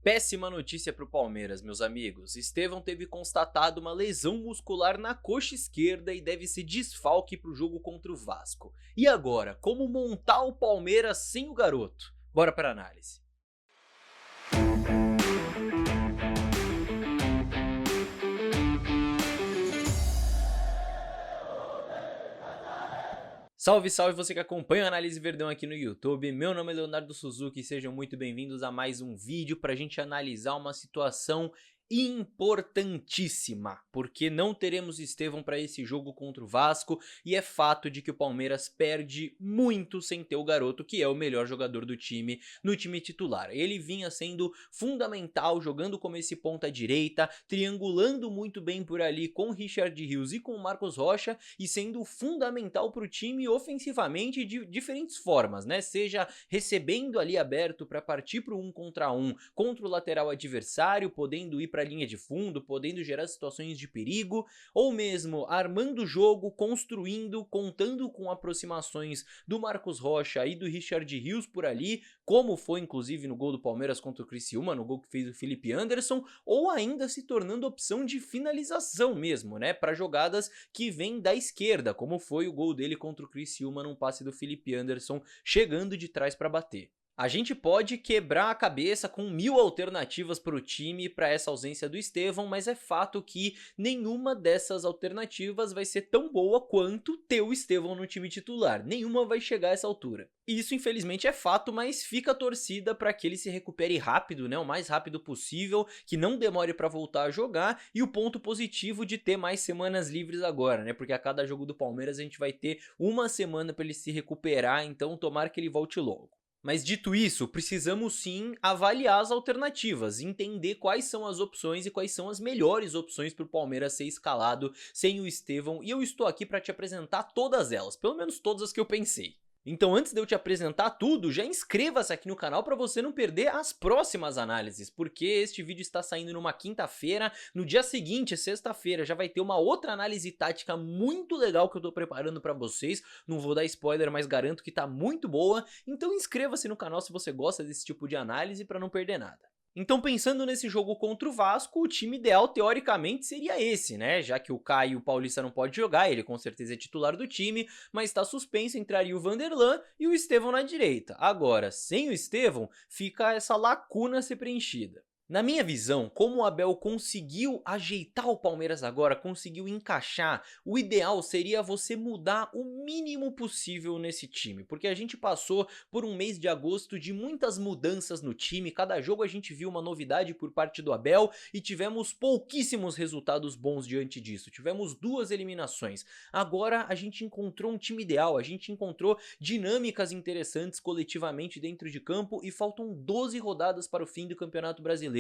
Péssima notícia para o Palmeiras, meus amigos. Estevão teve constatado uma lesão muscular na coxa esquerda e deve ser desfalque para o jogo contra o Vasco. E agora, como montar o Palmeiras sem o garoto? Bora para a análise. Salve, salve você que acompanha a Análise Verdão aqui no YouTube, meu nome é Leonardo Suzuki e sejam muito bem-vindos a mais um vídeo para a gente analisar uma situação importantíssima, porque não teremos Estevão para esse jogo contra o Vasco e é fato de que o Palmeiras perde muito sem ter o garoto que é o melhor jogador do time no time titular. Ele vinha sendo fundamental jogando como esse ponta direita, triangulando muito bem por ali com o Richard Rios e com o Marcos Rocha e sendo fundamental para o time ofensivamente de diferentes formas, né? Seja recebendo ali aberto para partir para o 1 contra 1 contra o lateral adversário, podendo ir para a linha de fundo, podendo gerar situações de perigo, ou mesmo armando o jogo, construindo, contando com aproximações do Marcos Rocha e do Richard Rios por ali, como foi inclusive no gol do Palmeiras contra o Criciúma, no gol que fez o Felipe Anderson, ou ainda se tornando opção de finalização mesmo, né, para jogadas que vêm da esquerda, como foi o gol dele contra o Criciúma num passe do Felipe Anderson chegando de trás para bater. A gente pode quebrar a cabeça com 1000 alternativas para o time para essa ausência do Estevão, mas é fato que nenhuma dessas alternativas vai ser tão boa quanto ter o Estevão no time titular. Nenhuma vai chegar a essa altura. E isso infelizmente é fato, mas fica a torcida para que ele se recupere rápido, né, o mais rápido possível, que não demore para voltar a jogar, e o ponto positivo de ter mais semanas livres agora, né, porque a cada jogo do Palmeiras a gente vai ter uma semana para ele se recuperar, então tomara que ele volte logo. Mas dito isso, precisamos sim avaliar as alternativas, entender quais são as opções e quais são as melhores opções para o Palmeiras ser escalado sem o Estevão, e eu estou aqui para te apresentar todas elas, pelo menos todas as que eu pensei. Então antes de eu te apresentar tudo, já inscreva-se aqui no canal para você não perder as próximas análises, porque este vídeo está saindo numa quinta-feira, no dia seguinte, sexta-feira, já vai ter uma outra análise tática muito legal que eu tô preparando para vocês, não vou dar spoiler, mas garanto que tá muito boa, então inscreva-se no canal se você gosta desse tipo de análise para não perder nada. Então pensando nesse jogo contra o Vasco, o time ideal teoricamente seria esse, né? Já que o Caio Paulista não pode jogar, ele com certeza é titular do time, mas está suspenso, entraria o Vanderlan e o Estevão na direita. Agora, sem o Estevão, fica essa lacuna a ser preenchida. Na minha visão, como o Abel conseguiu ajeitar o Palmeiras agora, conseguiu encaixar, o ideal seria você mudar o mínimo possível nesse time, porque a gente passou por um mês de agosto de muitas mudanças no time, cada jogo a gente viu uma novidade por parte do Abel e tivemos pouquíssimos resultados bons diante disso, tivemos 2 eliminações. Agora a gente encontrou um time ideal, a gente encontrou dinâmicas interessantes coletivamente dentro de campo e faltam 12 rodadas para o fim do Campeonato Brasileiro.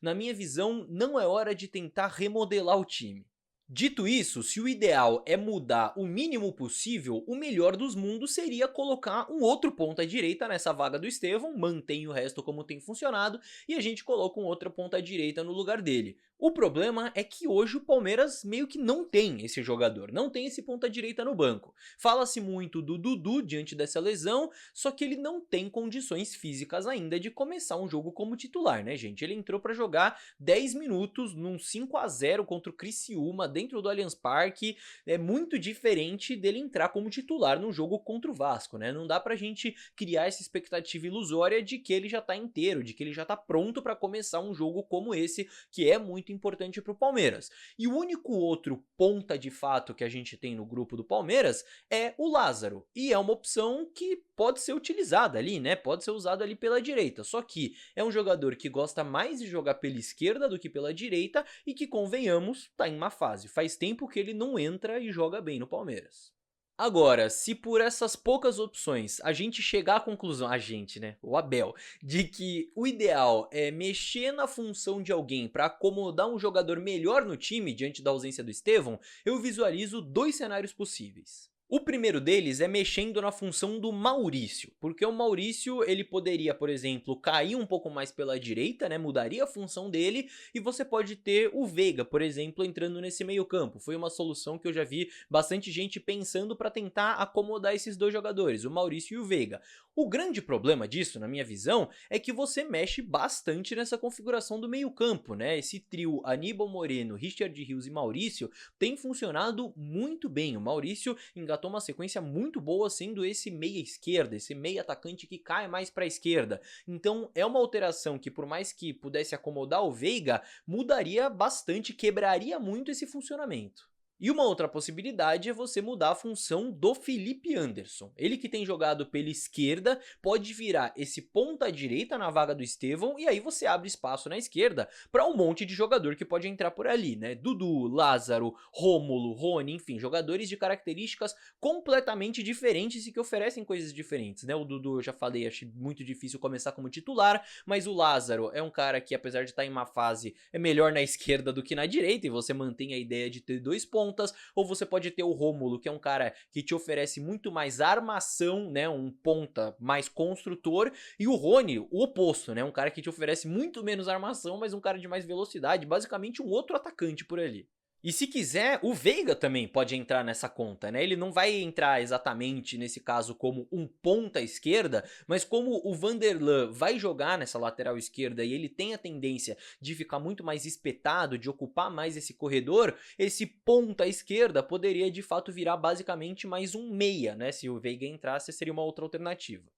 Na minha visão, não é hora de tentar remodelar o time. Dito isso, se o ideal é mudar o mínimo possível, o melhor dos mundos seria colocar um outro ponta direita nessa vaga do Estevão, mantém o resto como tem funcionado e a gente coloca um outro ponta direita no lugar dele. O problema é que hoje o Palmeiras meio que não tem esse jogador, não tem esse ponta direita no banco. Fala-se muito do Dudu diante dessa lesão, só que ele não tem condições físicas ainda de começar um jogo como titular, né, gente? Ele entrou para jogar 10 minutos num 5-0 contra o Criciúma dentro do Allianz Parque, é muito diferente dele entrar como titular no jogo contra o Vasco, né? Não dá pra gente criar essa expectativa ilusória de que ele já tá inteiro, de que ele já tá pronto para começar um jogo como esse, que é muito importante pro Palmeiras. E o único outro ponta de fato que a gente tem no grupo do Palmeiras é o Lázaro, e é uma opção que pode ser utilizada ali, né? Pode ser usado ali pela direita, só que é um jogador que gosta mais de jogar pela esquerda do que pela direita e que, convenhamos, tá em má fase. Faz tempo que ele não entra e joga bem no Palmeiras. Agora, se por essas poucas opções a gente chegar à conclusão, a gente, né, o Abel, de que o ideal é mexer na função de alguém para acomodar um jogador melhor no time diante da ausência do Estevão, eu visualizo 2 cenários possíveis. O primeiro deles é mexendo na função do Maurício, porque o Maurício ele poderia, por exemplo, cair um pouco mais pela direita, né, mudaria a função dele, e você pode ter o Veiga, por exemplo, entrando nesse meio campo. Foi uma solução que eu já vi bastante gente pensando para tentar acomodar esses dois jogadores, o Maurício e o Veiga. O grande problema disso, na minha visão, é que você mexe bastante nessa configuração do meio campo, né, esse trio Aníbal Moreno, Richard Rios e Maurício tem funcionado muito bem. O Maurício engatou uma sequência muito boa sendo esse meia esquerda, esse meia atacante que cai mais para a esquerda. Então é uma alteração que, por mais que pudesse acomodar o Veiga, mudaria bastante, quebraria muito esse funcionamento. E uma outra possibilidade é você mudar a função do Felipe Anderson. Ele que tem jogado pela esquerda pode virar esse ponta direita na vaga do Estevão e aí você abre espaço na esquerda para um monte de jogador que pode entrar por ali, né? Dudu, Lázaro, Rômulo, Rony, enfim, jogadores de características completamente diferentes e que oferecem coisas diferentes, né? O Dudu eu já falei, acho muito difícil começar como titular, mas o Lázaro é um cara que apesar de estar em uma fase é melhor na esquerda do que na direita e você mantém a ideia de ter dois pontos. Ou você pode ter o Rômulo, que é um cara que te oferece muito mais armação, né, um ponta mais construtor, e o Rony, o oposto, né, um cara que te oferece muito menos armação, mas um cara de mais velocidade, basicamente um outro atacante por ali. E se quiser, o Veiga também pode entrar nessa conta, né? Ele não vai entrar exatamente nesse caso como um ponta esquerda, mas como o Vanderlan vai jogar nessa lateral esquerda e ele tem a tendência de ficar muito mais espetado, de ocupar mais esse corredor, esse ponta esquerda poderia de fato virar basicamente mais um meia, né? Se o Veiga entrasse, seria uma outra alternativa.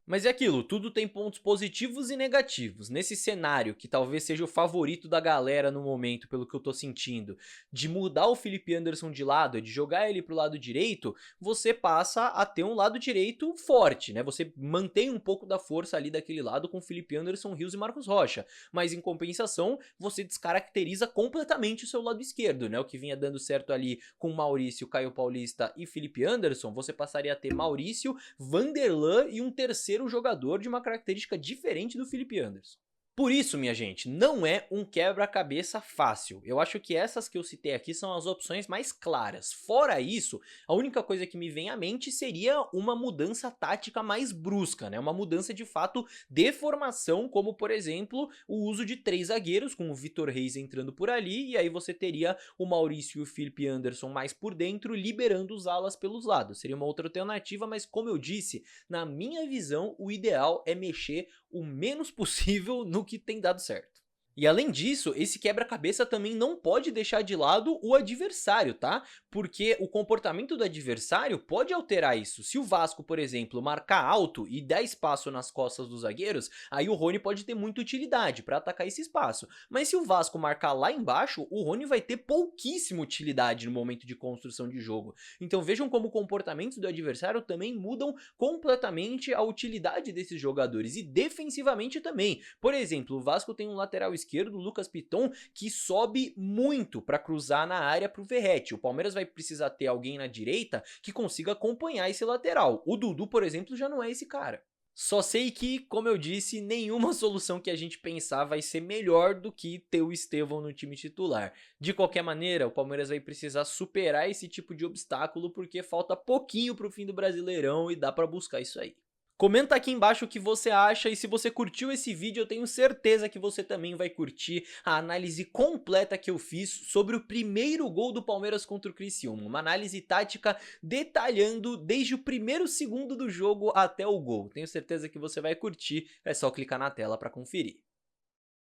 Mas é aquilo, tudo tem pontos positivos e negativos. Nesse cenário, que talvez seja o favorito da galera no momento, pelo que eu tô sentindo, de mudar o Felipe Anderson de lado, de jogar ele pro lado direito, você passa a ter um lado direito forte, né? Você mantém um pouco da força ali daquele lado com Felipe Anderson, Rios e Marcos Rocha. Mas em compensação, você descaracteriza completamente o seu lado esquerdo, né? O que vinha dando certo ali com Maurício, Caio Paulista e Felipe Anderson, você passaria a ter Maurício, Vanderlan e um terceiro jogador de uma característica diferente do Felipe Anderson. Por isso, minha gente, não é um quebra-cabeça fácil. Eu acho que essas que eu citei aqui são as opções mais claras. Fora isso, a única coisa que me vem à mente seria uma mudança tática mais brusca, né? Uma mudança de fato de formação, como por exemplo, o uso de 3 zagueiros, com o Vitor Reis entrando por ali, e aí você teria o Maurício e o Felipe Anderson mais por dentro, liberando os alas pelos lados. Seria uma outra alternativa, mas como eu disse, na minha visão, o ideal é mexer o menos possível no que tem dado certo. E além disso, esse quebra-cabeça também não pode deixar de lado o adversário, tá? Porque o comportamento do adversário pode alterar isso. Se o Vasco, por exemplo, marcar alto e der espaço nas costas dos zagueiros, aí o Rony pode ter muita utilidade para atacar esse espaço. Mas se o Vasco marcar lá embaixo, o Rony vai ter pouquíssima utilidade no momento de construção de jogo. Então vejam como o comportamento do adversário também mudam completamente a utilidade desses jogadores e defensivamente também. Por exemplo, o Vasco tem um lateral esquerdo, Lucas Piton, que sobe muito para cruzar na área para o Verratti. O Palmeiras vai precisar ter alguém na direita que consiga acompanhar esse lateral. O Dudu, por exemplo, já não é esse cara. Só sei que, como eu disse, nenhuma solução que a gente pensar vai ser melhor do que ter o Estevão no time titular. De qualquer maneira, o Palmeiras vai precisar superar esse tipo de obstáculo porque falta pouquinho pro fim do Brasileirão e dá para buscar isso aí. Comenta aqui embaixo o que você acha e se você curtiu esse vídeo eu tenho certeza que você também vai curtir a análise completa que eu fiz sobre o primeiro gol do Palmeiras contra o Criciúma. Uma análise tática detalhando desde o primeiro segundo do jogo até o gol. Tenho certeza que você vai curtir, é só clicar na tela para conferir.